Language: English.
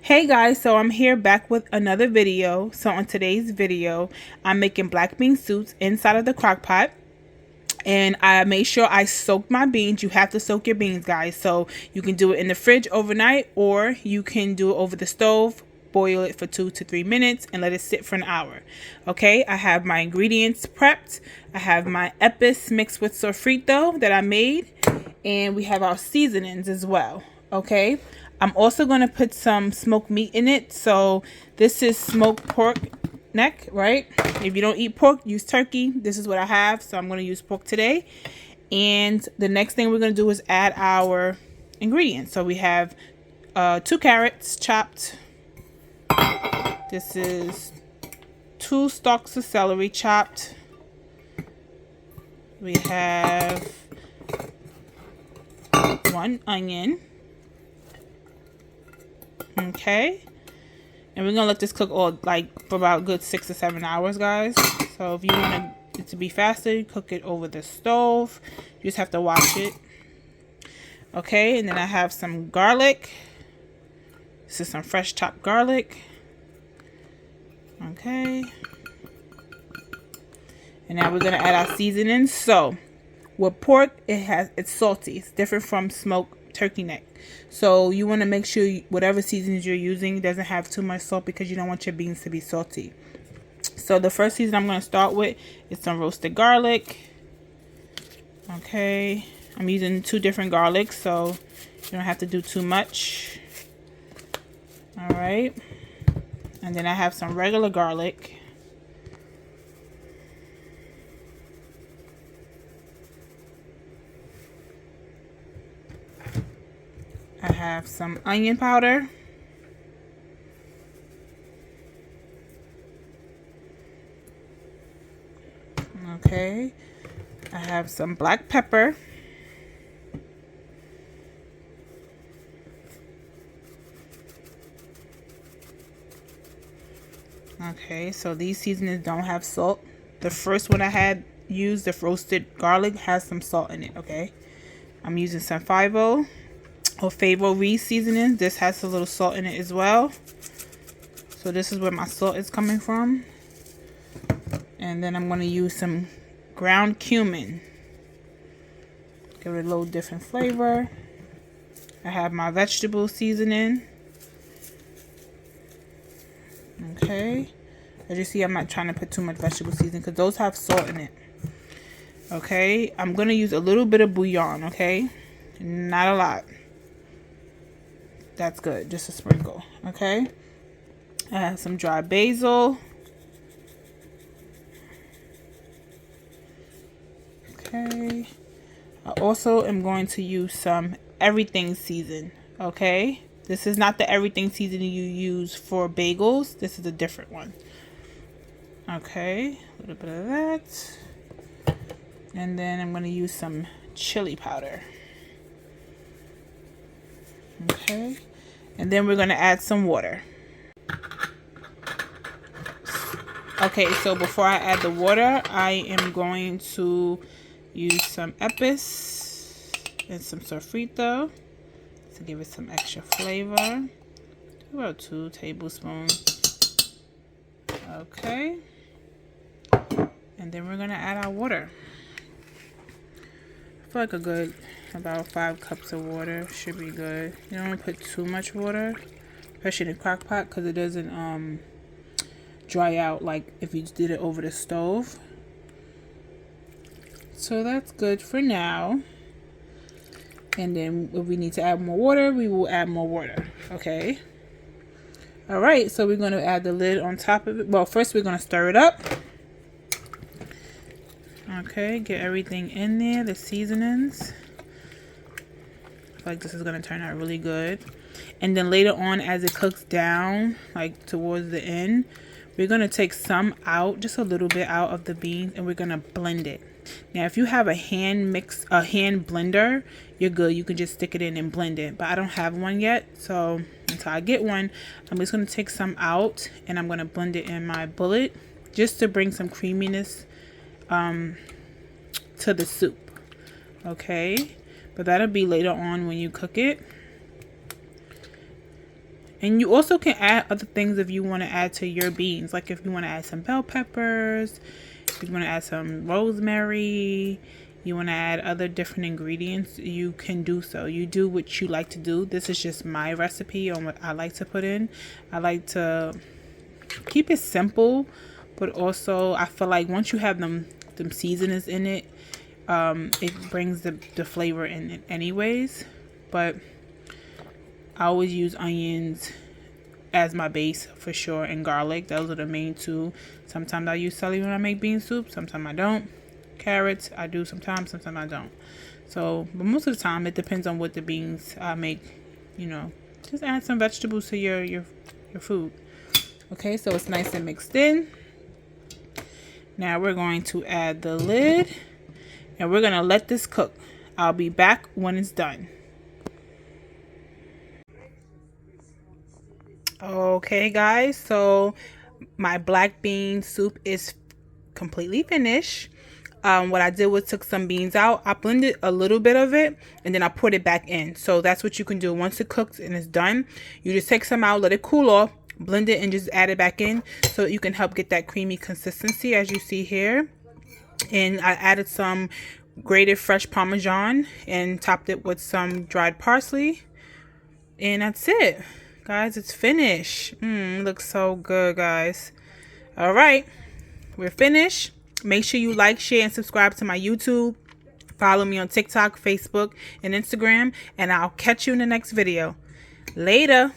Hey guys, so I'm here back with another video. So on today's video, I'm making black bean soups inside of the crock pot. And I made sure I soaked my beans. You have to soak your beans, guys. So you can do it in the fridge overnight, or you can do it over the stove, boil it for 2 to 3 minutes and let it sit for an hour. Okay, I have my ingredients prepped. I have my Epis mixed with Sofrito that I made, and we have our seasonings as well. Okay, I'm also going to put some smoked meat in it. So this is smoked pork neck, right? If you don't eat pork, use turkey. This is what I have, so I'm going to use pork today. And the next thing we're going to do is add our ingredients. So we have 2 carrots chopped. This is 2 stalks of celery chopped. We have 1 onion. Okay, and we're gonna let this cook all for about a good 6 to 7 hours, guys. So if you want it to be faster, you cook it over the stove. You just have to watch it. Okay, and then I have some garlic. This is some fresh chopped garlic. Okay, and now we're gonna add our seasonings. So with pork, it's salty. It's different from smoked turkey neck. So you want to make sure whatever seasonings you're using doesn't have too much salt, because you don't want your beans to be salty. So the first season I'm going to start with is some roasted garlic. Okay, I'm using 2 different garlics, so you don't have to do too much. All right, and then I have some regular garlic. I have some onion powder. Okay, I have some black pepper. Okay, so these seasonings don't have salt. The first one I had used, the roasted garlic, has some salt in it. Okay, I'm using some favo or favo seasoning. This has a little salt in it as well. So this is where my salt is coming from. And then I'm going to use some ground cumin. Give it a little different flavor. I have my vegetable seasoning. Okay. As you see, I'm not trying to put too much vegetable seasoning because those have salt in it. Okay. I'm going to use a little bit of bouillon. Okay. Not a lot. That's good. Just a sprinkle. Okay. I have some dry basil. Okay. I also am going to use some everything season. Okay. This is not the everything seasoning you use for bagels. This is a different one. Okay. A little bit of that. And then I'm going to use some chili powder. Okay, and then we're going to add some water. Okay, so before I add the water, I am going to use some Epis and some Sofrito to give it some extra flavor. About 2 tablespoons. Okay, and then we're going to add our water. I feel like a good about 5 cups of water should be good. You don't want to put too much water, especially in the crock pot, because it doesn't dry out like if you did it over the stove. So that's good for now. And then if we need to add more water, we will add more water. Okay. All right, so we're going to add the lid on top of it. Well, first we're going to stir it up. Okay, get everything in there, the seasonings. Like this is going to turn out really good. And then later on, as it cooks down, like towards the end, we're going to take some out, just a little bit out of the beans, and we're going to blend it. Now, if you have a hand blender, you're good. You can just stick it in and blend it. But I don't have one yet, so until I get one, I'm just going to take some out, and I'm going to blend it in my bullet, just to bring some creaminess to the soup. Okay, but that'll be later on when you cook it. And you also can add other things if you want to add to your beans. Like if you want to add some bell peppers, if you want to add some rosemary, you want to add other different ingredients, you can do so. You do what you like to do. This is just my recipe on what I like to put in. I like to keep it simple, but also I feel like once you have them seasonings in it, it brings the flavor in it anyways. But I always use onions as my base for sure, and garlic. Those are the main two. Sometimes I use celery when I make bean soup, sometimes I don't. Carrots I do sometimes I don't. So, but most of the time it depends on what the beans I make. You know, just add some vegetables to your food. Okay, so it's nice and mixed in. Now we're going to add the lid and we're gonna let this cook. I'll be back when it's done. Okay guys, so my black bean soup is completely finished. What I did was took some beans out. I blended a little bit of it and then I put it back in. So that's what you can do. Once it cooks and it's done, you just take some out, let it cool off, blend it, and just add it back in so you can help get that creamy consistency as you see here. And I added some grated fresh parmesan and topped it with some dried parsley. And that's it. Guys, it's finished. Looks so good, guys. All right, we're finished. Make sure you like, share, and subscribe to my YouTube. Follow me on TikTok, Facebook, and Instagram. And I'll catch you in the next video. Later.